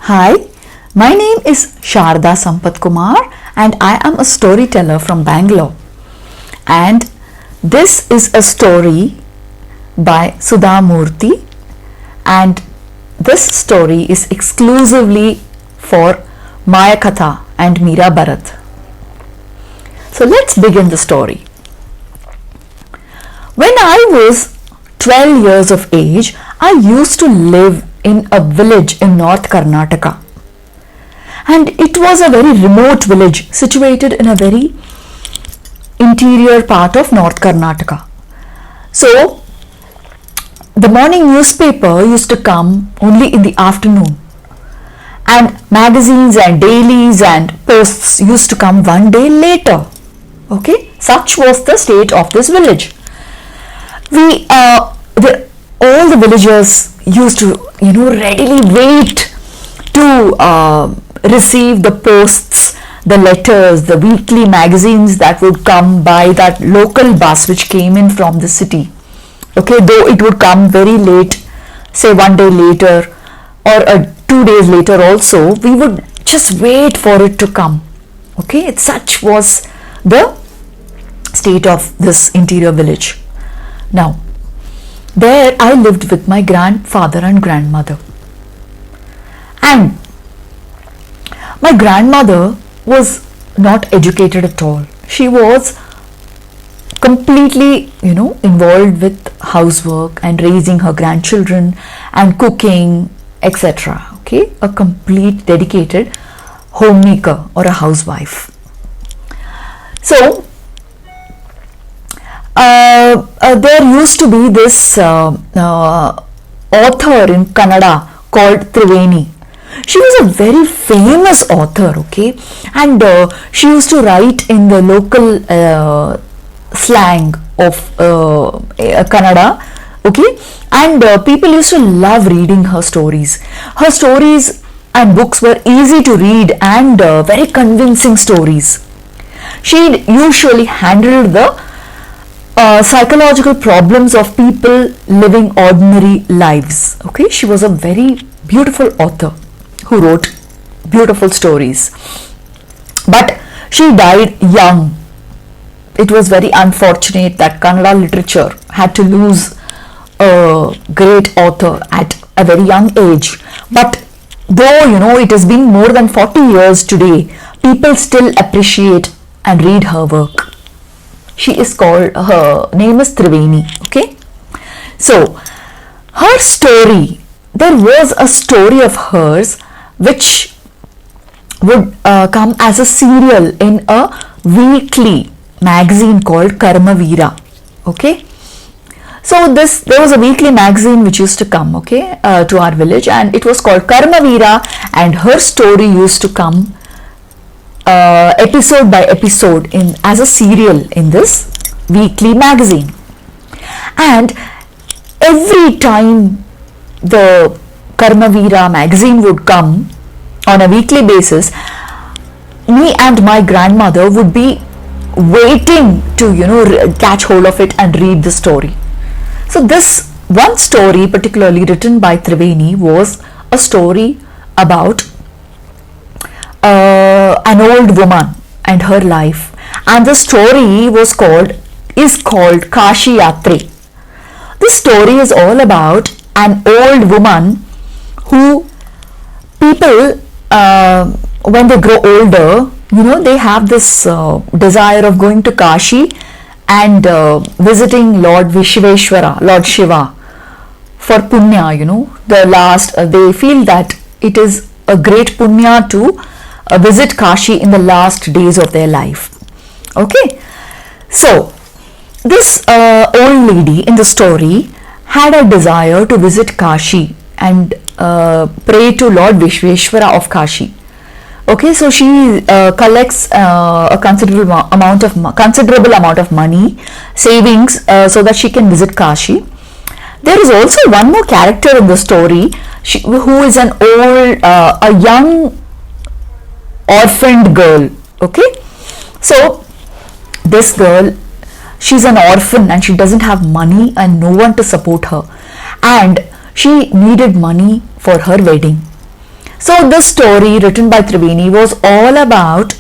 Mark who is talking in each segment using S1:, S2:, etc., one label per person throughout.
S1: Hi, my name is Sharda Sampath Kumar and I am a storyteller from Bangalore. And this is a story by Sudha Murthy, and this story is exclusively for Maya Katha and Meera Bharat. So let's begin the story. When I was 12 years of age, I used to live in a village in North Karnataka. And it was a very remote village situated in a very interior part of North Karnataka. So, the morning newspaper used to come only in the afternoon. And magazines and dailies and posts used to come one day later. Okay, such was the state of this village. All the villagers used to, readily wait to receive the posts, the letters, the weekly magazines that would come by that local bus which came in from the city. Okay, though it would come very late, say one day later or 2 days later also, we would just wait for it to come. Okay, such was the state of this interior village. Now, there I lived with my grandfather and grandmother. And my grandmother was not educated at all. She was completely, involved with housework and raising her grandchildren and cooking, etc. Okay, a complete dedicated homemaker or a housewife. So, there used to be this author in Kannada called Triveni. She was a very famous author, okay, and she used to write in the local slang of Kannada, okay, and people used to love reading her stories. Her stories and books were easy to read and very convincing stories. She usually handled the psychological problems of people living ordinary lives. Okay, she was a very beautiful author who wrote beautiful stories. But she died young. It was very unfortunate that Kannada literature had to lose a great author at a very young age. But though, it has been more than 40 years today, people still appreciate and read her work. Her name is Triveni, okay. So, her story, there was a story of hers which would come as a serial in a weekly magazine called Karma Veera, okay. So, there was a weekly magazine which used to come, okay, to our village, and it was called Karma Veera, and her story used to come episode by episode as a serial in this weekly magazine. And every time the Karma Veera magazine would come on a weekly basis, me and my grandmother would be waiting to catch hold of it and read the story. So this one story particularly written by Triveni was a story about an old woman and her life, and the story is called Kashi Yatri. This story is all about an old woman who people when they grow older, they have this desire of going to Kashi and visiting Lord Vishveshwara, Lord Shiva for punya. They feel that it is a great punya to visit Kashi in the last days of their life. Okay, so this old lady in the story had a desire to visit Kashi and pray to Lord Vishveshwara of Kashi. Okay, so she collects a considerable amount of money, savings, so that she can visit Kashi. There is also one more character in the story, who is a young orphaned girl. Okay, so this girl, she's an orphan and she doesn't have money and no one to support her, and she needed money for her wedding. So this story written by Triveni was all about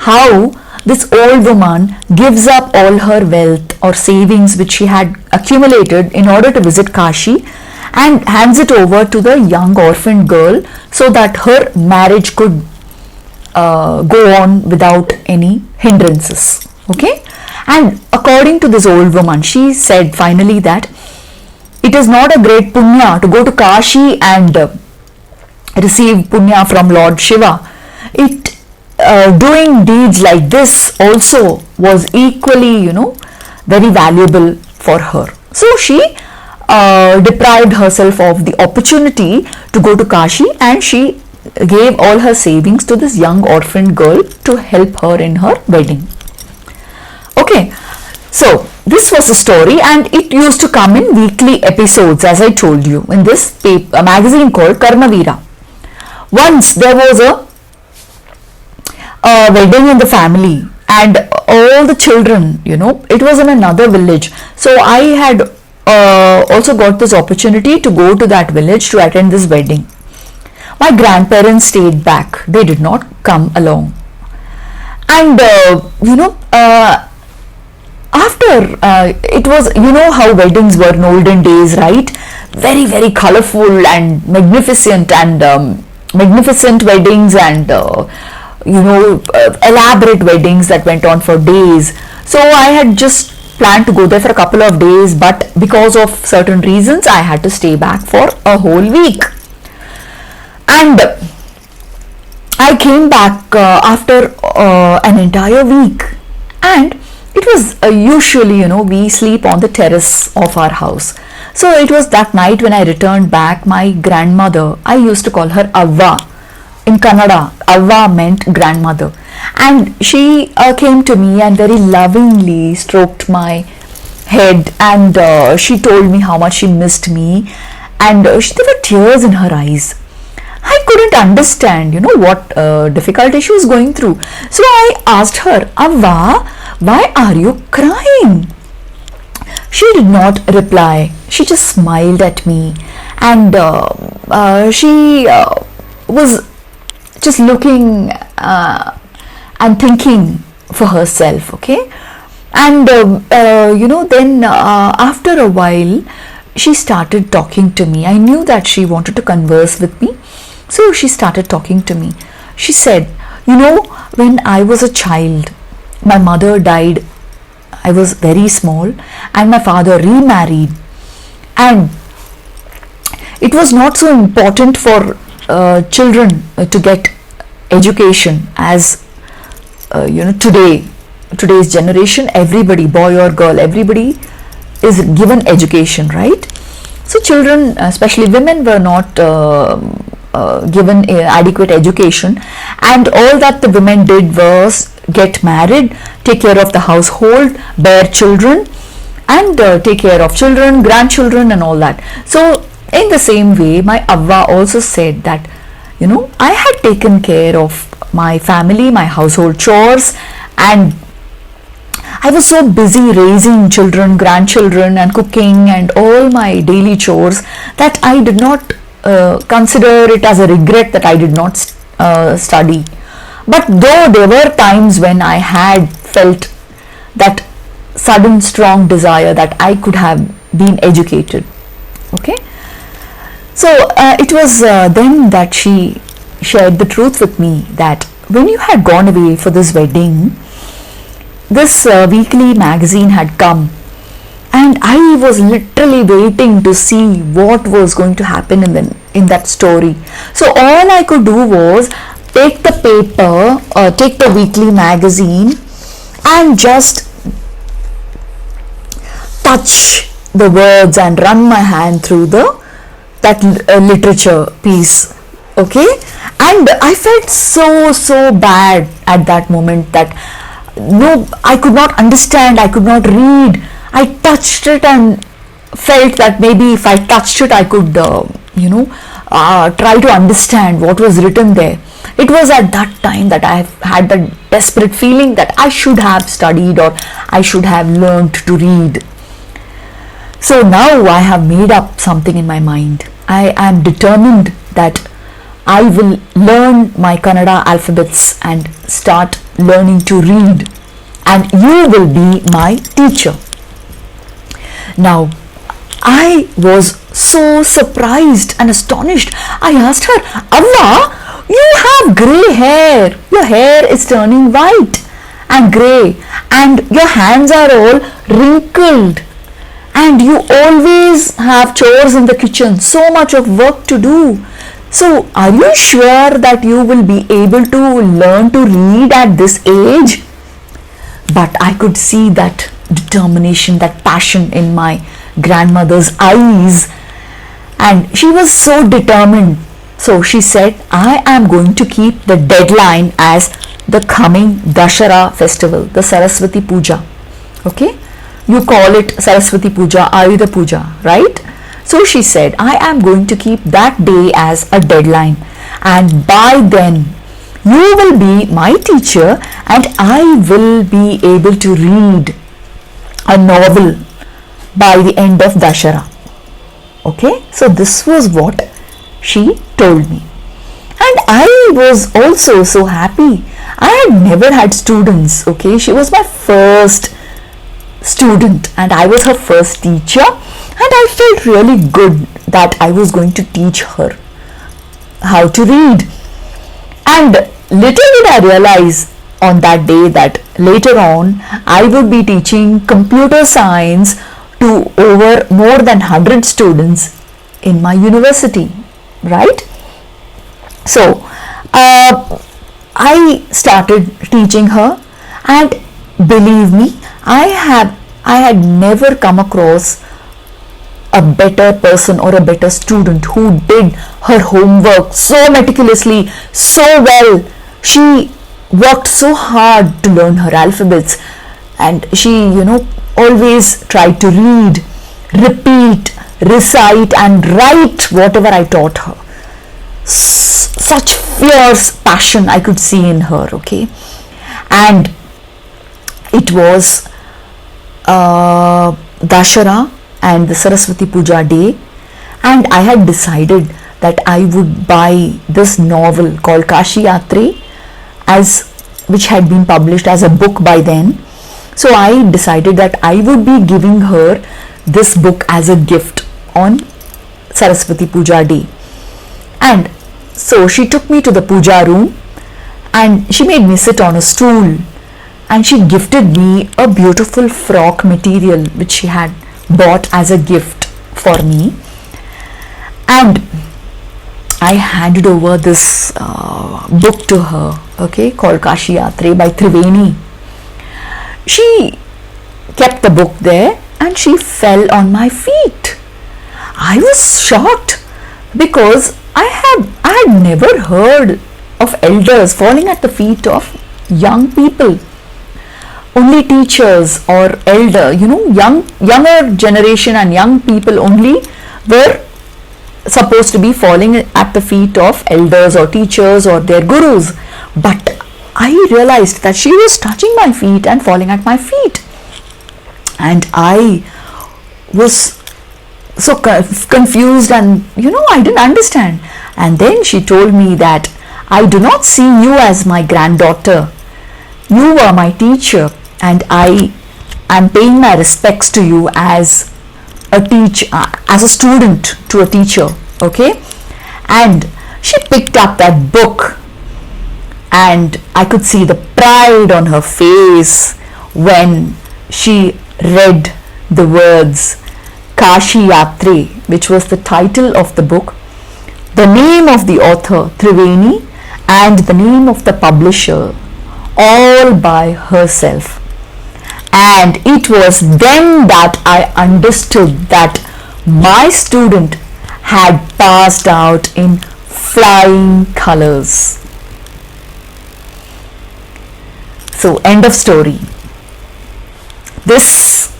S1: how this old woman gives up all her wealth or savings which she had accumulated in order to visit Kashi, and hands it over to the young orphan girl so that her marriage could go on without any hindrances. Okay, and according to this old woman, she said finally that it is not a great punya to go to Kashi and receive punya from Lord Shiva. It doing deeds like this also was equally, very valuable for her. So she deprived herself of the opportunity to go to Kashi, and she gave all her savings to this young orphan girl to help her in her wedding. Okay, so this was a story, and it used to come in weekly episodes, as I told you, in this magazine called Karmavira. Once there was a wedding in the family, and all the children, it was in another village. So I had also got this opportunity to go to that village to attend this wedding. My grandparents stayed back. They did not come along. And after it was, how weddings were in olden days, right? Very, very colorful and magnificent, and magnificent weddings, and elaborate weddings that went on for days. So I had just planned to go there for a couple of days, but because of certain reasons I had to stay back for a whole week. And I came back after an entire week, and it was usually, we sleep on the terrace of our house. So it was that night when I returned back, my grandmother, I used to call her Avva. In Kannada, Avva meant grandmother. And she came to me and very lovingly stroked my head, and she told me how much she missed me, and there were tears in her eyes. I couldn't understand, what difficulty she was going through. So I asked her, Avva, why are you crying? She did not reply. She just smiled at me, and she was just looking and thinking for herself. Okay, and then after a while she started talking to me. I knew that she wanted to converse with me, so she started talking to me. She said, when I was a child, my mother died. I was very small, and my father remarried, and it was not so important for children to get education as today's generation. Everybody, boy or girl, everybody is given education, right? So children, especially women, were not given adequate education, and all that the women did was get married, take care of the household, bear children, and take care of children, grandchildren, and all that. So in the same way, my Avva also said that, I had taken care of my family, my household chores, and I was so busy raising children, grandchildren, and cooking and all my daily chores that I did not consider it as a regret that I did not study. But though there were times when I had felt that sudden strong desire that I could have been educated. Okay, so it was then that she shared the truth with me that when you had gone away for this wedding, this weekly magazine had come, and I was literally waiting to see what was going to happen in that story. So all I could do was take the paper, take the weekly magazine, and just touch the words and run my hand through that literature piece. Okay, and I felt so bad at that moment that no, I could not understand, I could not read. I touched it and felt that maybe if I touched it I could try to understand what was written there. It was at that time that I had the desperate feeling that I should have studied or I should have learned to read. So now I have made up something in my mind. I am determined that I will learn my Kannada alphabets and start learning to read, and you will be my teacher. Now, I was so surprised and astonished. I asked her, Avva, you have grey hair. Your hair is turning white and grey, and your hands are all wrinkled, and you always have chores in the kitchen, so much of work to do. So, are you sure that you will be able to learn to read at this age? But I could see that determination, that passion in my grandmother's eyes, and she was so determined. So she said, I am going to keep the deadline as the coming Dashara festival, the Saraswati Puja. Okay, you call it Saraswati Puja, Ayudha Puja, right? So she said, I am going to keep that day as a deadline, and by then you will be my teacher and I will be able to read a novel by the end of Dashara. Okay, so this was what she told me, and I was also so happy. I had never had students. Okay, she was my first student and I was her first teacher, and I felt really good that I was going to teach her how to read. And little did I realize on that day that later on I would be teaching computer science to over more than 100 students in my university, right? So I started teaching her, and believe me, I had never come across a better person or a better student who did her homework so meticulously, so well. She worked so hard to learn her alphabets, and she, always tried to read, repeat, recite and write whatever I taught her. Such fierce passion I could see in her, okay? And it was Dashara and the Saraswati Puja day, and I had decided that I would buy this novel called Kashi Yatre, which had been published as a book by then. So I decided that I would be giving her this book as a gift on Saraswati Puja day. And so she took me to the puja room and she made me sit on a stool, and she gifted me a beautiful frock material which she had bought as a gift for me. And I handed over this book to her, okay, called Kashi Yatre by Triveni. She kept the book there and she fell on my feet. I was shocked because I had never heard of elders falling at the feet of young people. Only teachers or younger generation and young people only were supposed to be falling at the feet of elders or teachers or their gurus. But I realized that she was touching my feet and falling at my feet. And I was so confused and I didn't understand. And then she told me that I do not see you as my granddaughter. You are my teacher and I am paying my respects to you as a student to a teacher, okay? And she picked up that book and I could see the pride on her face when she read the words Kashi Yatre, which was the title of the book, the name of the author Triveni and the name of the publisher, all by herself. And it was then that I understood that my student had passed out in flying colors. So, end of story. This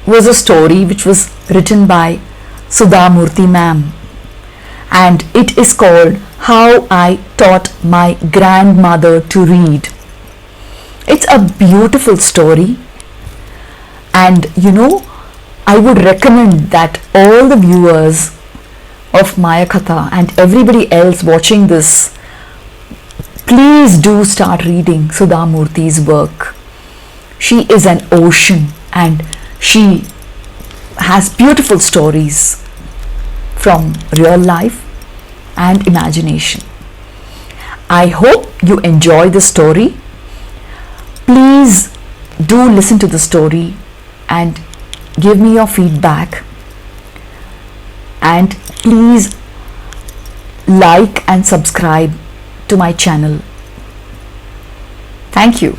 S1: was a story which was written by Sudha Murthy ma'am, and it is called How I Taught My Grandmother to Read. It's a beautiful story, and I would recommend that all the viewers of Maya Katha and everybody else watching this, please do start reading Sudha Murthy's work. She is an ocean and she has beautiful stories from real life and imagination. I hope you enjoy the story. Please do listen to the story and give me your feedback. And please like and subscribe to my channel. Thank you.